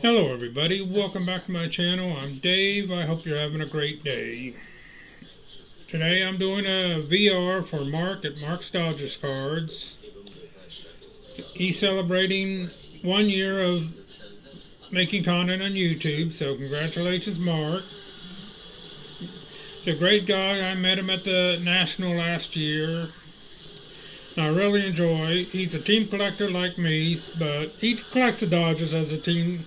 Hello everybody, welcome back to my channel. I'm Dave. I hope you're having a great day. Today I'm doing a VR for Mark at Mark's Dodgers Cards. He's celebrating 1 year of making content on YouTube, so congratulations Mark. He's a great guy. I met him at the National last year. I really enjoy. He's a team collector like me, but he collects the Dodgers as a team,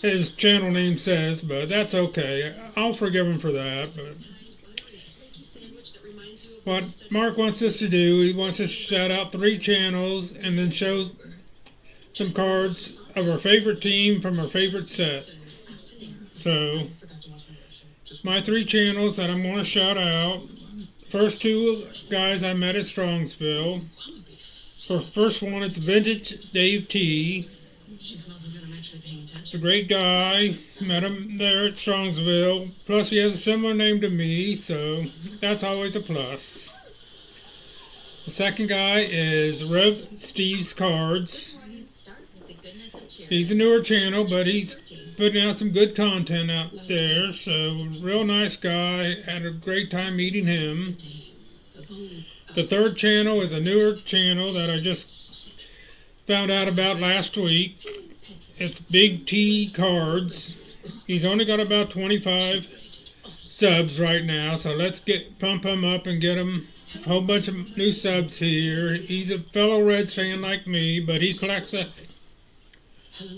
his channel name says, but that's okay. I'll forgive him for that. But what Mark wants us to do, he wants us to shout out 3 channels and then show some cards of our favorite team from our favorite set. So, my 3 channels that I'm going to shout out. First 2 guys I met at Strongsville. For first one, it's Vintage Dave T. He's a great guy. Met him there at Strongsville. Plus, he has a similar name to me, so that's always a plus. The second guy is Rev Steve's Cards. He's a newer channel, but he's putting out some good content out there. So, real nice guy. Had a great time meeting him. The third channel is a newer channel that I just found out about last week. It's Big T Cards. He's only got about 25 subs right now, so let's pump him up and get him a whole bunch of new subs here. He's a fellow Reds fan like me, but he collects a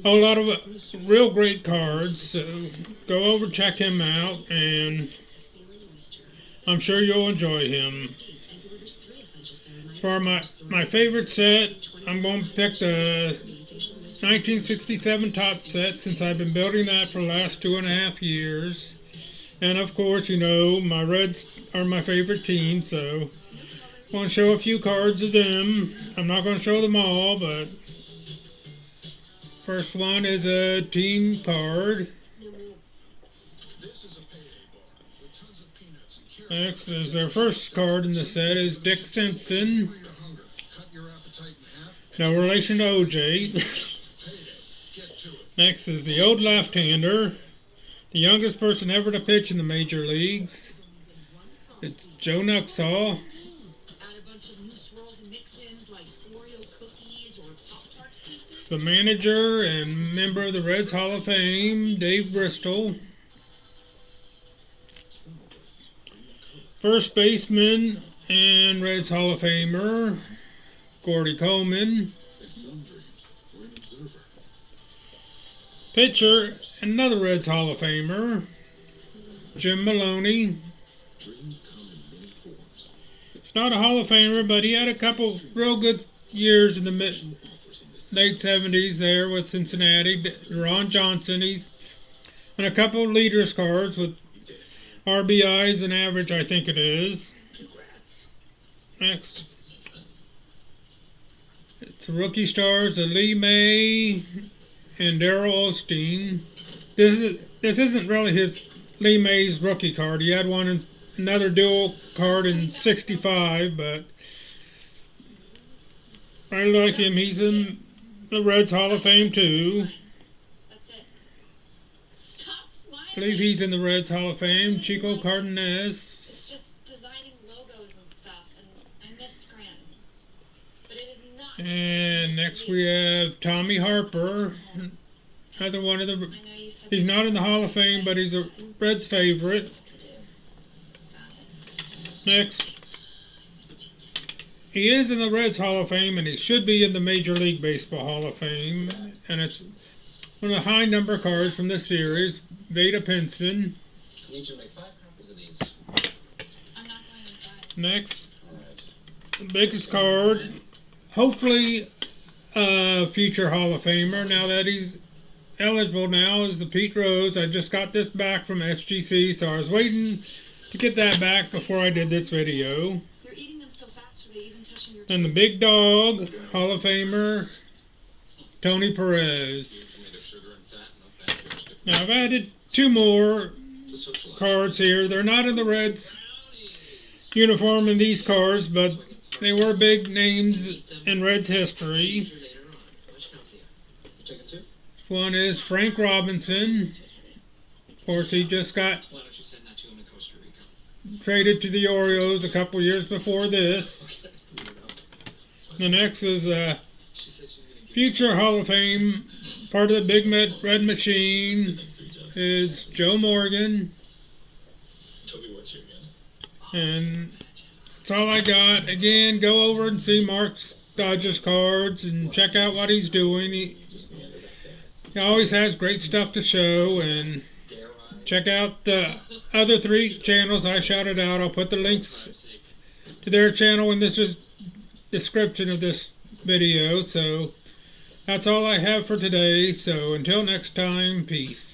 whole lot of real great cards, so go over check him out, and I'm sure you'll enjoy him. For my favorite set, I'm going to pick the 1967 Top set, since I've been building that for the last 2.5 years. And of course, you know, my Reds are my favorite team, so I want to show a few cards of them. I'm not going to show them all, but first one is a team card. Next is their first card in the set is Dick Simpson. No relation to OJ. Next is the old left-hander, the youngest person ever to pitch in the major leagues. It's Joe Nuxhall. It's the manager and member of the Reds Hall of Fame, Dave Bristol. First baseman and Reds Hall of Famer, Gordy Coleman. Pitcher, another Reds Hall of Famer, Jim Maloney. He's not a Hall of Famer, but he had a couple real good years in the late 70s there with Cincinnati. Ron Johnson, and a couple leaders cards with RBIs and average, I think it is. Next, it's the rookie stars of Lee May and Darrell Osteen. This isn't really his Lee May's rookie card. He had one in another dual card in '65, but I like him. He's in the Reds Hall of Fame too. I believe he's in the Reds Hall of Fame. Chico Cardenas. Just designing logos and stuff, and I missed Scranton. But it is not. And next we have Tommy Harper. Another one of the. He's not in the Hall of Fame, but he's a Reds favorite. Next, he is in the Reds Hall of Fame, and he should be in the Major League Baseball Hall of Fame. And it's one of the high number cards from this series, Vada Pinson. I need you to make 5 copies of these. I'm not going inside. Next, the biggest card, hopefully a future Hall of Famer. Now that he's eligible now, is the Pete Rose. I just got this back from SGC, so I was waiting to get that back before I did this video. You're eating them so fast, are they even touching your And the big dog, Hall of Famer, Tony Perez. Now I've added 2 more cards here. They're not in the Reds uniform in these cards, but they were big names in Reds history. Ticket two. One is Frank Robinson. Of course, he just got Why don't you send that to him in Costa Rica? traded to the Orioles a couple years before this. The next is She said she's gonna give future Hall of Fame, part of the Big Red Machine, is Joe Morgan. Toby, what's your again? And that's all I got. Again, go over and see Mark's Dodgers cards and check out what he's doing. He always has great stuff to show. And Dare I? check out the other 3 channels I shouted out. I'll put the links to their channel in this description of this video. So that's all I have for today. So until next time, peace.